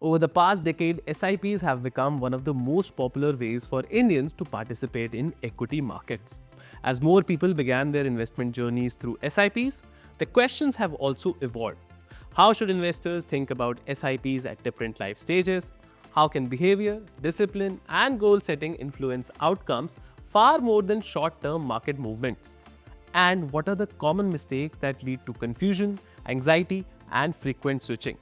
Over the past decade, SIPs have become one of the most popular ways for Indians to participate in equity markets. As more people began their investment journeys through SIPs, the questions have also evolved. How should investors think about SIPs at different life stages? How can behavior, discipline, and goal setting influence outcomes far more than short term market movements? And what are the common mistakes that lead to confusion, anxiety, and frequent switching?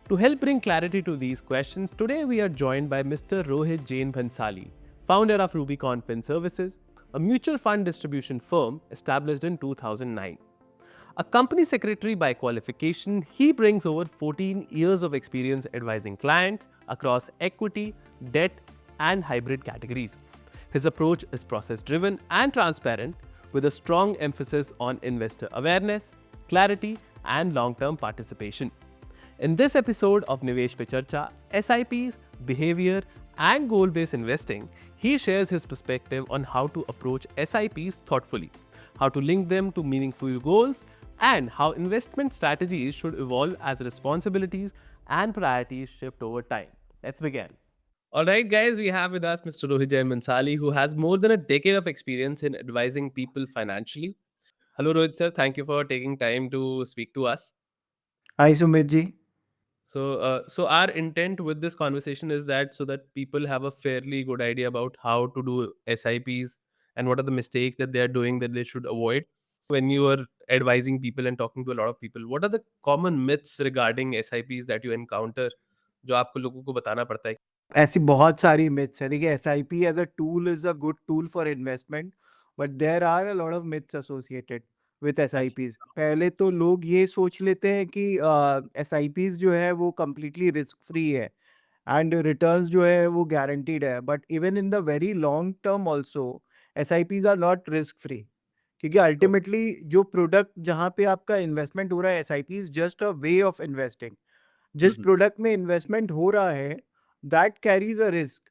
To help bring clarity to these questions, today we are joined by Mr. Rohit Jain Bhansali, founder of Rubicon Fin Services, a mutual fund distribution firm established in 2009. A company secretary by qualification, he brings over 14 years of experience advising clients across equity, debt, and hybrid categories. His approach is process driven and transparent, with a strong emphasis on investor awareness, clarity, and long term participation. In this episode of Nivesh Pe Charcha, SIPs, behavior, and goal based investing, he shares his perspective on how to approach SIPs thoughtfully, how to link them to meaningful goals, and how investment strategies should evolve as responsibilities and priorities shift over time. Let's begin. All right, guys, we have with us Mr. Rohit Jain Mansali, who has more than a decade of experience in advising people financially. Hello, Rohit sir. Thank you for taking time to speak to us. Hi Sumit ji. So our intent with this conversation is that so that people have a fairly good idea about how to do SIPs and what are the mistakes that they are doing that they should avoid. When you are advising people and talking to a lot of people, what are the common myths regarding SIPs that you encounter जो आपको लोगों को बताना पड़ता है? ऐसी बहुत सारी मिथ्स है। देखिए SIP as a tool is a good tool for investment, but there are a lot of myths associated with अच्छा। एसआईपीज। पहले तो लोग ये सोच लेते हैं कि एसआईपीज जो है वो कंप्लीटली रिस्क फ्री है एंड रिटर्न्स जो है वो गारंटीड है, but even in the very long term also SIPs are not risk free, क्योंकि ओके। अल्टीमेटली जो प्रोडक्ट जहाँ पे आपका इन्वेस्टमेंट हो रहा है, SIP is just a way of investing. Hmm, जिस हुँ। प्रोडक्ट में इन्वेस्टमेंट हो रहा है, that carries a risk,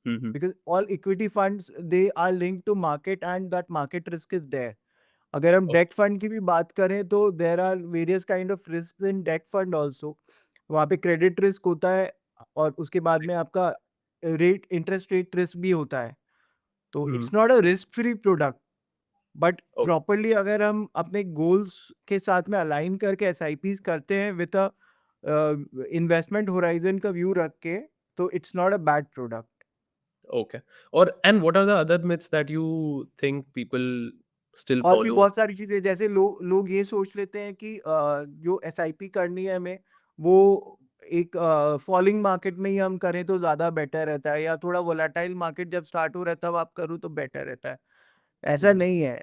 hmm, hmm. because all equity funds they are linked to market and that market risk is there. अगर हम okay. Date fund की भी बात करें तो there are various kind of risk in debt fund also. वहाँ पे credit risk होता है और उसके बाद में आपका रेट इंटरेस्ट रेट रिस्क भी होता है। तो hmm, hmm. It's not a risk free product, but okay. Properly अगर हम अपने गोल्स के साथ में अलाइन करके एसआईपीज करते हैं विद अ इन्वेस्टमेंट होराइजन का व्यू रख के, तो it's not a bad product. Okay. और and what are the other myths that you think people still और भी फॉलो? बहुत सारी चीज़ें, जैसे लोग ये सोच लेते हैं कि जो एसआईपी करनी है हमें, वो एक फॉलिंग मार्केट में ही हम करें तो ज़्यादा बेटर रहता है, या थोड़ा वोलेटाइल मार्केट जब स्टार्ट हो रहा है तब आप करो तो बेटर रहता है। हुँ, ऐसा हुँ। नहीं है।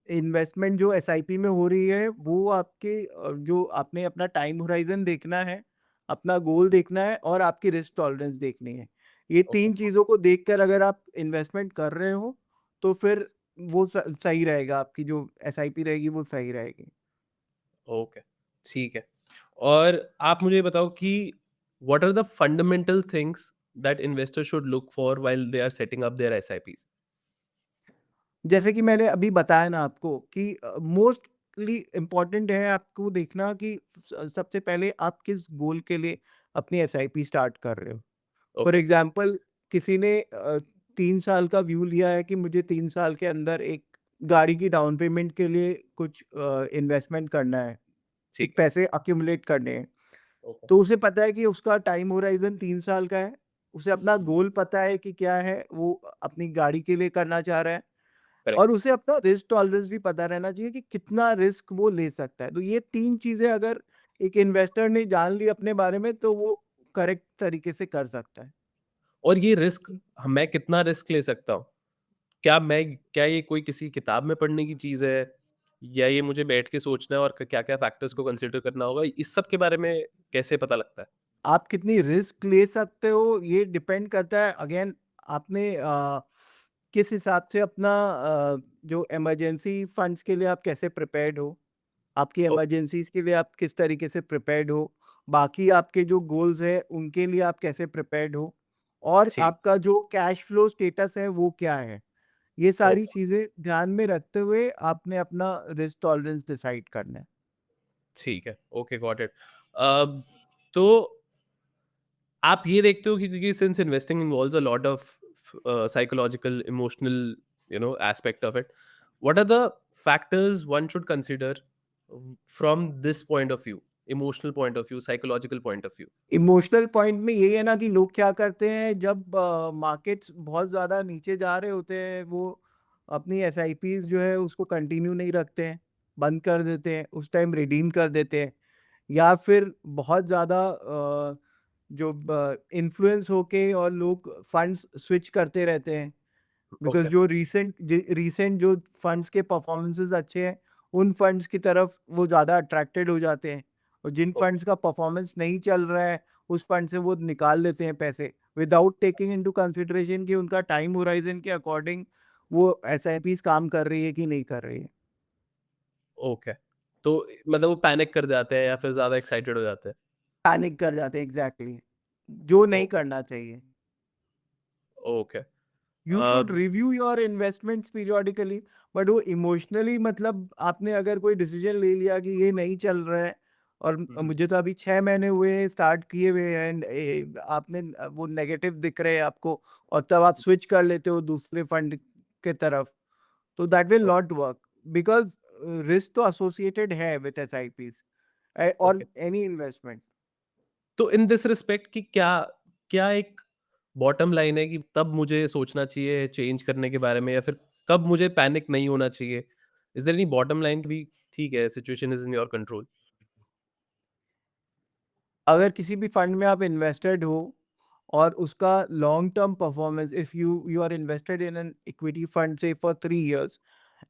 इन्वेस्टमेंट जो एसआईपी में हो रही है वो आपके जो आपने अपना टाइम होराइज़न देखना है, अपना गोल देखना है और आपकी रिस्क टॉलरेंस देखनी है। ये ओके। 3 चीज़ों को देखकर अगर आप इन्वेस्टमेंट कर रहे हो, तो फिर वो सही रहेगा, आपकी जो एसआईपी रहेगी वो सही रहेगी। ओके, ठीक है। और आप मुझे ये बताओ कि what are the fundamental things that investors should look for while they are setting up their SIPs? जैसे कि मैंने अभी बताया ना आपको कि मोस्टली इम्पोर्टेंट है आपको देखना कि सबसे पहले आप किस गोल के लिए अपनी एसआईपी स्टार्ट कर रहे हो। फॉर ओके, एग्जाम्पल, किसी ने 3 साल का व्यू लिया है कि मुझे 3 साल के अंदर एक गाड़ी की डाउन पेमेंट के लिए कुछ इन्वेस्टमेंट करना है, एक ठीक है। पैसे अक्यूमुलेट करने हैं। ओके, तो उसे पता है कि उसका टाइम होराइजन 3 साल का है। उसे अपना गोल पता है कि क्या है, वो अपनी गाड़ी के लिए करना चाह रहा है। करेक्ट। और उसे अपना रिस्क टॉलरेंस भी पता रहना चाहिए कि कितना रिस्क वो ले सकता है। तो ये 3 चीज़ें अगर एक इन्वेस्टर ने जान ली अपने बारे में, तो वो करेक्ट तरीके से कर सकता है। और ये रिस्क मैं कितना रिस्क ले सकता हूँ? क्या ये कोई किसी किताब में पढ़ने की चीज़ है? या ये मुझे बैठ के सोचना है और क क्या-क्या फैक्टर्स को कंसीडर करना होगा? इस सब के बारे में कैसे पता लगता है? आप कितनी रिस्क ले सकते हो, ये डिपेंड करता है अगेन, आपने किस हिसाब से अपना जो इमरजेंसी फंड्स के लिए आप कैसे प्रिपेयर्ड हो, आपकी ओके, इमरजेंसीज़ के लिए आप किस तरीके से प्रिपेयर्ड हो, बाकी आपके जो गोल्स हैं उनके लिए आप कैसे प्रिपेयर्ड हो, और ठीक। आपका जो कैश फ्लो स्टेटस है वो क्या है। ये सारी ओके, चीज़ें ध्यान में रखते हुए आपने अपना रिस्क टॉलरेंस डिसाइड करना है। ठीक है। Okay, got it. अब तो आप ये देखते हो कि क्योंकि since investing involves a lot of psychological, emotional, aspect of it, what are the factors one should consider from this point of view, emotional point of view, psychological point of view? Emotional point में यही है ना कि लोग क्या करते हैं जब मार्केट्स बहुत ज़्यादा नीचे जा रहे होते हैं, वो अपनी एसआईपीज़ जो है उसको कंटिन्यू नहीं रखते हैं, बंद कर देते हैं, उस टाइम रिडीम कर देते हैं। या फिर बहुत ज़्यादा जो इन्फ्लुएंस होके और लोग फंड्स स्विच करते रहते हैं, बिकॉज़ ओके, जो रीसेंट जो फंड्स के परफॉर्मेंसेस अच्छे हैं, उन फंड्स की तरफ वो ज़्यादा अट्रैक्टेड हो जाते हैं, और जिन ओके, फंड्स का परफॉर्मेंस नहीं चल रहा है, उस फंड से वो निकाल लेते हैं पैसे, विदाउट टेकिंग इनटू कंसिडरेशन कि उनका टाइम होराइज़न के अकॉर्डिंग वो एसआईपीज़ काम कर रही है कि नहीं कर रही है। ओके। तो मतलब वो पैनिक कर जाते हैं या फिर ज़्यादा एक्साइटेड हो जाते हैं? पैनिक कर जाते हैं एग्ज़ैक्टली, जो नहीं ओके, करना चाहिए। Okay. You should review your investments periodically, but वो इमोशनली, मतलब आपने अगर कोई डिसीजन ले लिया कि ये नहीं चल रहा है, और मुझे तो अभी 6 महीने हुए हैं स्टार्ट किए हुए, एंड आपने वो नेगेटिव दिख रहे हैं आपको, और तब आप स्विच कर लेते हो दूसरे फंड के तरफ, तो that will not work, because risk तो एसोसिएटेड है with S I Ps okay. और एनी इन्वेस्टमेंट। तो इन दिस रिस्पेक्ट कि क्या क्या एक बॉटम लाइन है कि तब मुझे सोचना चाहिए चेंज करने के बारे में या फिर कब मुझे पैनिक नहीं होना चाहिए? Is there any bottom line कि भी ठीक है, situation is in your control? अगर किसी भी फंड में आप इन्वेस्टेड हो और उसका long term performance, if you you are invested in an equity fund से for 3 years,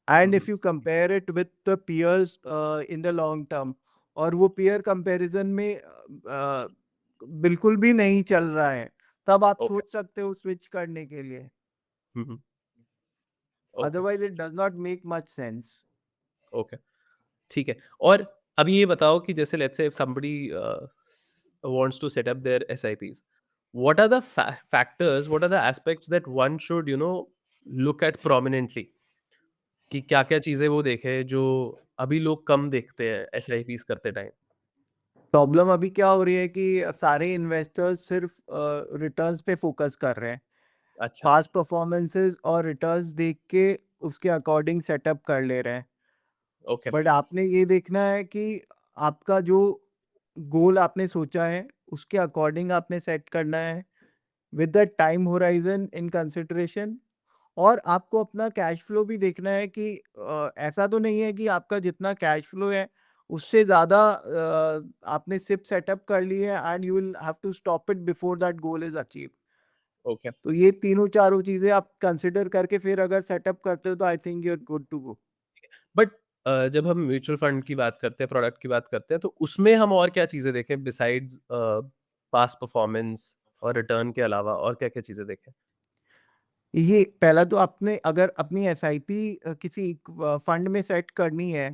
hmm, and hmm. If you compare it with the peers in the long term, और वो पीयर कंपैरिजन में बिल्कुल भी नहीं चल रहा है, तब आप ओके। सोच सकते हो स्विच करने के लिए। Hmm, hmm. Okay, otherwise it does not make much sense. Okay. ठीक है। और अभी ये बताओ कि जैसे let's say if somebody wants to set up their SIPs, what are the factors, what are the aspects that one should look at prominently, कि क्या-क्या चीज़ें वो देखें जो अभी लोग कम देखते हैं एसआईपीज़ करते टाइम? प्रॉब्लम अभी क्या हो रही है कि सारे इन्वेस्टर्स सिर्फ रिटर्न्स पे फोकस कर रहे हैं, अच्छा, पास्ट परफॉर्मेंसेस और रिटर्न्स देख के उसके अकॉर्डिंग सेटअप कर ले रहे हैं। ओके, बट आपने ये देखना है कि आपका जो गोल आपने सोचा है, उसके अकॉर्डिंग आपने सेट करना है, with the time horizon in consideration. और आपको अपना कैश फ्लो भी देखना है कि ऐसा तो नहीं है कि आपका जितना कैश फ्लो है उससे ज़्यादा आपने सिप सेटअप कर ली है, and you will have to stop it before that goal is achieve. Okay. तो ये तीनों चारों चीज़ें आप कंसिडर करके फिर अगर सेटअप करते हो तो I think you are good to go. But जब हम म्यूचुअल फंड की बात करते हैं, प्रोडक्ट की बात करते हैं, तो उसमें हम और क्या चीज़ें देखें बिसाइड्स पास्ट परफॉर्मेंस और रिटर्न के अलावा और क्या-क्या चीज़ें देखें? ये पहला तो आपने अगर अपनी एसआईपी किसी फंड में सेट करनी है,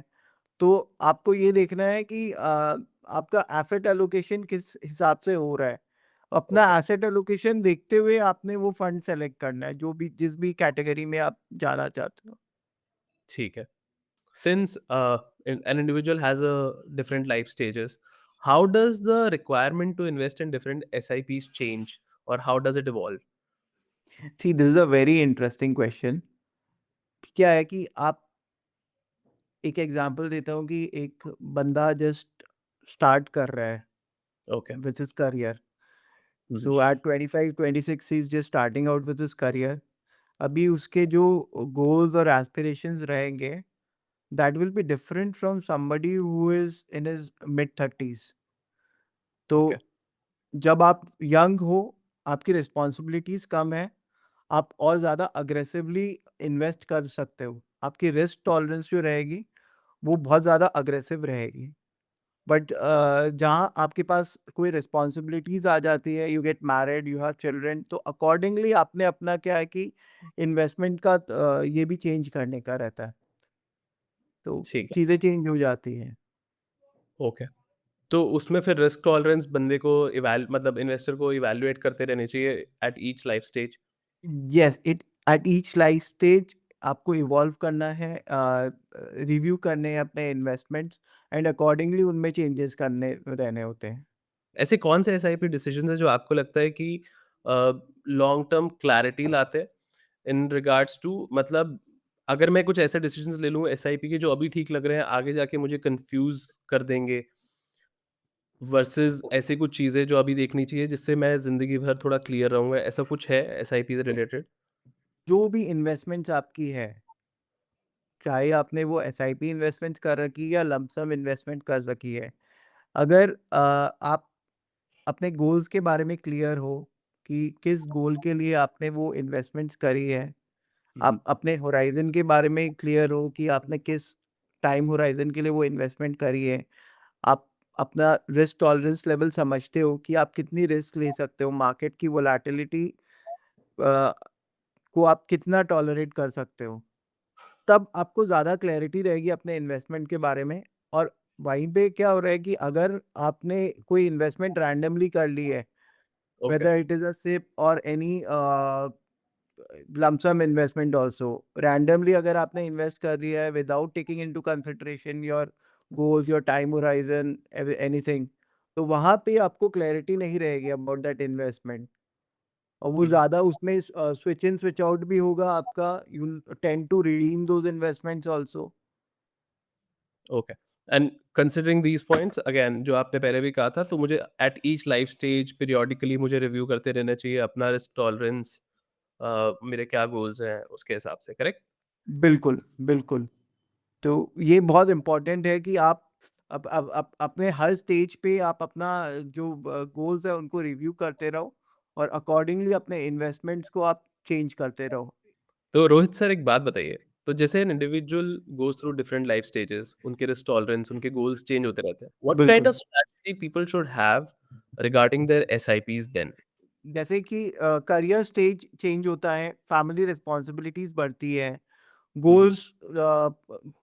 तो आपको ये देखना है कि आपका एसेट एलोकेशन किस हिसाब से हो रहा है। अपना ओके, एसेट एलोकेशन देखते हुए आपने वो फंड सेलेक्ट करना है, जो भी जिस भी कैटेगरी में आप जाना चाहते हो। ठीक है। Since an individual has a different life stages, how does the requirement to invest in different SIPs change or how does it evolve? See this is a very interesting question. क्या है कि आप, एक एग्ज़ाम्पल देता हूँ कि एक बंदा जस्ट स्टार्ट कर रहा है Okay. With his career. Mhm. So at 25-26 he is just starting out with his career. अभी उसके जो गोल्स और एस्पिरेशंस रहेंगे, that will be different from somebody who is in his mid 30s। तो Okay. जब आप यंग हो, आपकी रिस्पॉन्सिबिलिटीज़ कम है, आप और ज़्यादा अग्रेसिवली इन्वेस्ट कर सकते हो। आपकी रिस्क टॉलरेंस जो रहेगी, वो बहुत ज़्यादा अग्रेसिव रहेगी। बट जहाँ आपके पास कोई रिस्पॉन्सिबिलिटीज़ आ जाती है, you get married, you have children, तो अकॉर्डिंगली आपने अपना क्या है कि इन्वेस्टमेंट का ये भी चेंज करने का रहता है। तो ठीक है। चीज़ें चेंज हो जाती हैं। ओके। तो उसमें फिर रिस्क टॉलरेंस बंदे को मतलब इन्वेस्टर को इवैल्यूएट करते रहने चाहिए eight each life stage? Yes, it at each life stage आपको इवॉल्व करना है, रिव्यू करने हैं अपने इन्वेस्टमेंट्स, एंड अकॉर्डिंगली उनमें चेंजेस करने रहने होते हैं। ऐसे कौन से एसआईपी डिसीजंस हैं जो आपको लगता है कि लॉन्ग टर्म क्लैरिटी लाते हैं इन रिगार्ड्स टू, मतलब अगर मैं कुछ ऐसे डिसीजंस ले लूँ एसआईपी के जो अभी ठीक लग रहे हैं, आगे जाके मुझे कंफ्यूज कर देंगे, वर्सेस ऐसी कुछ चीज़ें जो अभी देखनी चाहिए जिससे मैं ज़िंदगी भर थोड़ा क्लियर रहूँगा, ऐसा कुछ है एसआईपी से रिलेटेड? जो भी इन्वेस्टमेंट्स आपकी है, चाहे आपने वो एसआईपी इन्वेस्टमेंट कर रखी है या लमसम इन्वेस्टमेंट कर रखी है, अगर आप अपने गोल्स के बारे में क्लियर हो कि किस गोल के लिए आपने वो इन्वेस्टमेंट्स करी है, हुँ, हुँ। आप अपने होराइज़न के बारे में क्लियर हो कि आपने किस टाइम होराइज़न के लिए वो इन्वेस्टमेंट करी है, आप अपना रिस्क टॉलरेंस लेवल समझते हो कि आप कितनी रिस्क ले सकते हो, मार्केट की वोलेटिलिटी को आप कितना टॉलरेट कर सकते हो। तब आपको ज़्यादा क्लैरिटी रहेगी अपने इन्वेस्टमेंट के बारे में। और वहीं पे क्या हो रहा है कि अगर आपने कोई इन्वेस्टमेंट रैंडमली कर ली है, okay, whether it is a SIP और any lump sum investment also, randomly अगर आपने इन्वेस्ट कर दिया है without taking into consideration your goals, your time horizon, anything, तो वहाँ पे आपको क्लैरिटी नहीं रहेगी अबाउट दैट इन्वेस्टमेंट। और वो हुँ, हुँ, ज़्यादा उसमें स्विच इन स्विच आउट भी होगा आपका, you will tend to redeem those investments also. Okay. And considering these points again जो आपने पहले भी कहा था, तो मुझे at each life stage periodically मुझे रिव्यू करते रहना चाहिए अपना रिस्क टॉलरेंस, मेरे क्या गोल्स हैं उसके हिसाब से, करेक्ट? बिल्कुल, बिल्कुल। तो ये बहुत इम्पोर्टेंट है कि आप अब अपने हर स्टेज पे आप अपना जो गोल्स है उनको रिव्यू करते रहो और अकॉर्डिंगली अपने इन्वेस्टमेंट्स को आप चेंज करते रहो। तो रोहित सर एक बात बताइए, तो जैसे an individual goes through different life stages, उनके रिस्क टॉलरेंस, उनके गोल्स चेंज होते रहते हैं। व्हाट काइंड बिल्कुल। Of strategy people should have regarding their SIPs then? जैसे कि करियर स्टेज चेंज होता है, फैमिली रिस्पॉन्सिबिलिटीज़ बढ़ती है, हुँ, हुँ। गोल्स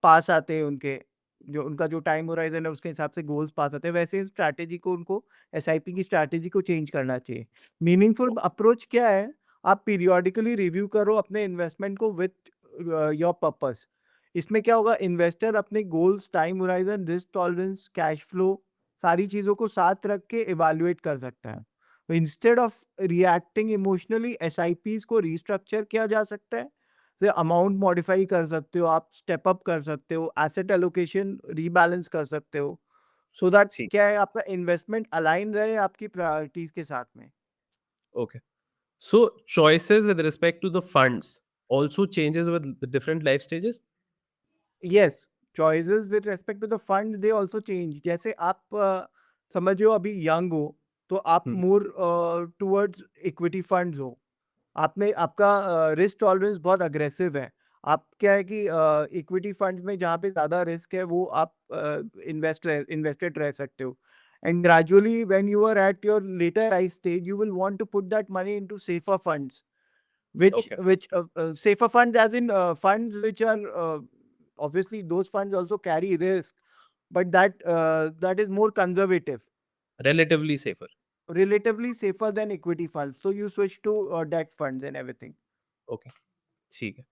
पास आते हैं उनके, जो उनका जो टाइम होराइज़न है उसके हिसाब से गोल्स पास आते हैं, वैसे स्ट्रैटेजी को उनको एसआईपी की स्ट्रैटेजी को चेंज करना चाहिए। मीनिंगफुल अप्रोच क्या है? आप पीरियोडिकली रिव्यू करो अपने इन्वेस्टमेंट को विथ योर पर्पस। इसमें क्या होगा, इन्वेस्टर अपने goals, time horizon, risk tolerance, cash flow, सारी चीज़ों को साथ रख के इवैल्यूएट कर सकता है। तो instead of reacting emotionally, SIPs को रिस्ट्रक्चर किया जा सकता है। से अमाउंट मॉडिफाई कर सकते हो, आप स्टेप अप कर सकते हो, एसेट एलोकेशन रीबैलेंस कर सकते हो, सो दैट ठीक, क्या है, आपका इन्वेस्टमेंट अलाइन रहे आपकी प्रायोरिटीज़ के साथ में। Okay. So choices with respect to the funds also changes with different life stages? Yes, choices with respect to the fund they also change. जैसे आप समझो अभी यंग हो, तो आप हुँ, मोर टुवर्ड्स इक्विटी फंड्स हो। आपने आपका रिस्क टॉलरेंस बहुत अग्रेसिव है। आप क्या है कि इक्विटी फंड्स में जहाँ पे ज़्यादा रिस्क है वो आप इन्वेस्टेड रह सकते हो। And gradually when you are at your later life stage, you will want to put that money into safer funds, okay, which safer funds, as in funds which are obviously those funds also carry risk, but that is more conservative, relatively safer, relatively safer than equity funds. So you switch to debt funds and everything. Okay, ठीक है।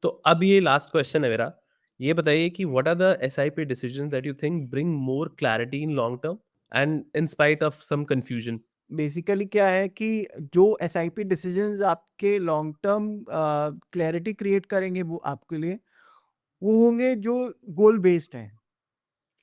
तो अब ये last question है मेरा, ये बताइए कि what are the SIP decisions that you think bring more clarity in long term and in spite of some confusion? Basically क्या है कि जो एसआईपी डिसीजंस आपके लॉन्ग टर्म क्लैरिटी क्रिएट करेंगे वो आपके लिए, वो होंगे जो गोल बेस्ड हैं।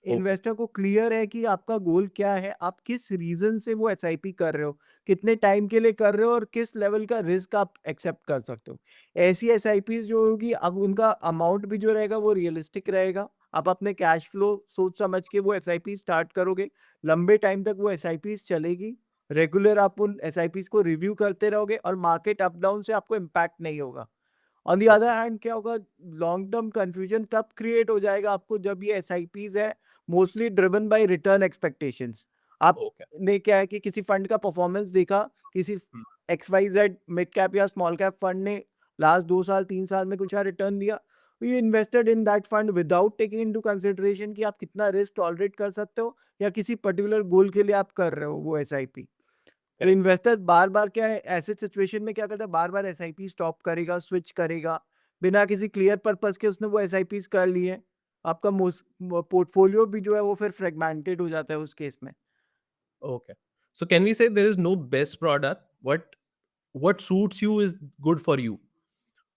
ओके, इन्वेस्टर को क्लियर है कि आपका गोल क्या है, आप किस रीज़न से वो एसआईपी कर रहे हो, कितने टाइम के लिए कर रहे हो और किस लेवल का रिस्क आप एक्सेप्ट कर सकते हो। ऐसी एसआईपीज़ जो होगी, अब उनका अमाउंट भी जो रहेगा वो रियलिस्टिक रहेगा। आप अपने कैश फ्लो सोच समझ के वो एसआईपी स्टार्ट करोगे, लंबे टाइम तक वो एसआईपीज़ चलेगी। रेगुलर आप उन एसआईपीज़ को रिव्यू करते रहोगे और मार्केट अप डाउन से आपको इम्पैक्ट नहीं होगा। On the other okay, hand क्या होगा, लॉन्ग टर्म कंफ्यूजन तब क्रिएट हो जाएगा आपको जब ये एसआईपीज़ है mostly driven by return expectations. Okay, आपने क्या है कि किसी फंड का परफॉर्मेंस देखा, किसी hmm, X Y Z mid cap या स्मॉल कैप फंड ने लास्ट 2 साल 3 साल में कुछ रिटर्न दिया, तो you invested in that fund without taking into consideration कि आप कितना रिस्क टॉलरेट कर सकते हो या किसी पर्टिकुलर गोल के लिए आप कर रहे हो वो एसआईपी। तो करेक्ट, इन्वेस्टर्स बार-बार क्या है, ऐसे सिचुएशन में क्या करता है, बार-बार एसआईपी स्टॉप करेगा, स्विच करेगा, बिना किसी क्लियर पर्पस के उसने वो एसआईपीज़ कर ली है। आपका पोर्टफोलियो भी जो है वो फिर फ्रैगमेंटेड हो जाता है उस केस में। Okay. So can we say there is no best product? What suits you is good for you.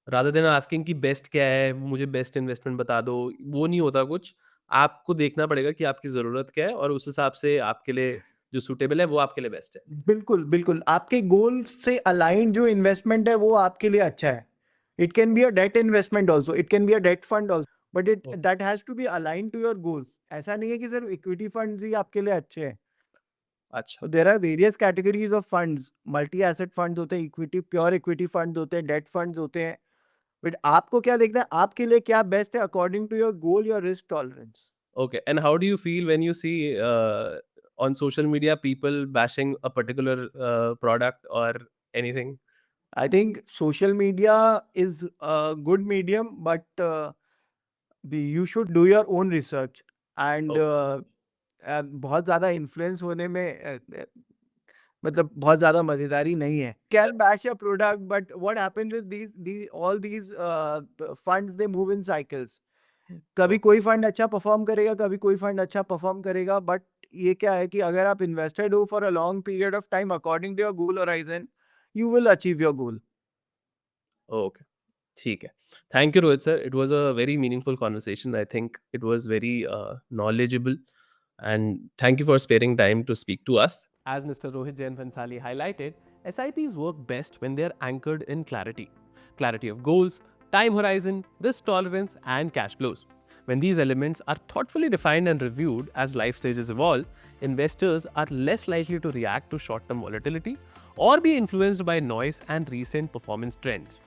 Rather than asking कि बेस्ट क्या है, मुझे बेस्ट इन्वेस्टमेंट बता दो, वो नहीं होता कुछ। आपको देखना पड़ेगा कि आपकी ज़रूरत क्या है और उस हिसाब से आपके लिए जो सूटेबल है, वो आपके लिए बेस्ट है। बिल्कुल, बिल्कुल। आपके गोल से अलाइन्ड जो इन्वेस्टमेंट है वो आपके लिए अच्छा है। It can be a debt investment also, it can be a debt fund also, but it okay, that has to be aligned to your goals. ऐसा नहीं है कि सिर्फ इक्विटी फंड्स ही आपके लिए अच्छे हैं। अच्छा, there are various categories of funds, multi asset funds होते हैं, इक्विटी प्योर इक्विटी फंड्स होते हैं, डेट फंड्स होते हैं। बट आपको क्या देखना है, आपके लिए क्या बेस्ट है according to your goal, your risk tolerance. Okay. And how do you feel when you see on social media people bashing a particular product or anything? I think social media is a good medium, but you should do your own research and Okay, बहुत ज़्यादा influence होने में मतलब बहुत ज़्यादा मज़ेदारी नहीं है। Can bash a product, but what happens is these all these funds they move in cycles. कभी okay. कोई फंड अच्छा परफॉर्म करेगा, कभी कोई फंड अच्छा परफॉर्म करेगा, बट ये क्या है कि अगर आप इन्वेस्टेड हो for a long period of time according to your goal horizon, you will achieve your goal. Okay, ठीक है। Thank you Rohit sir, it was a very meaningful conversation. I think it was very knowledgeable and thank you for sparing time to speak to us. As Mr. Rohit Jain Bhansali highlighted, SIPs work best when they're anchored in clarity. Clarity of goals, time horizon, risk tolerance, and cash flows. When these elements are thoughtfully defined and reviewed as life stages evolve, investors are less likely to react to short term volatility or be influenced by noise and recent performance trends.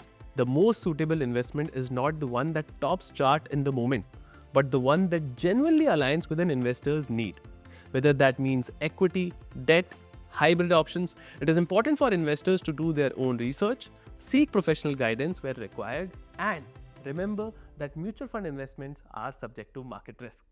The most suitable investment is not the one that tops chart in the moment, but the one that genuinely aligns with an investor's need. Whether that means equity, debt, hybrid options, it is important for investors to do their own research, seek professional guidance where required, and remember that mutual fund investments are subject to market risk.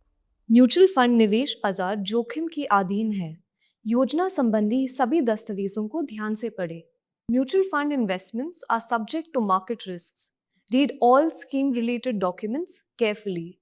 Mutual fund निवेश बाजार जोखिम के अधीन है। योजना संबंधी सभी दस्तावेजों को ध्यान से पढ़ें। Mutual fund investments are subject to market risks. Read all scheme related documents carefully.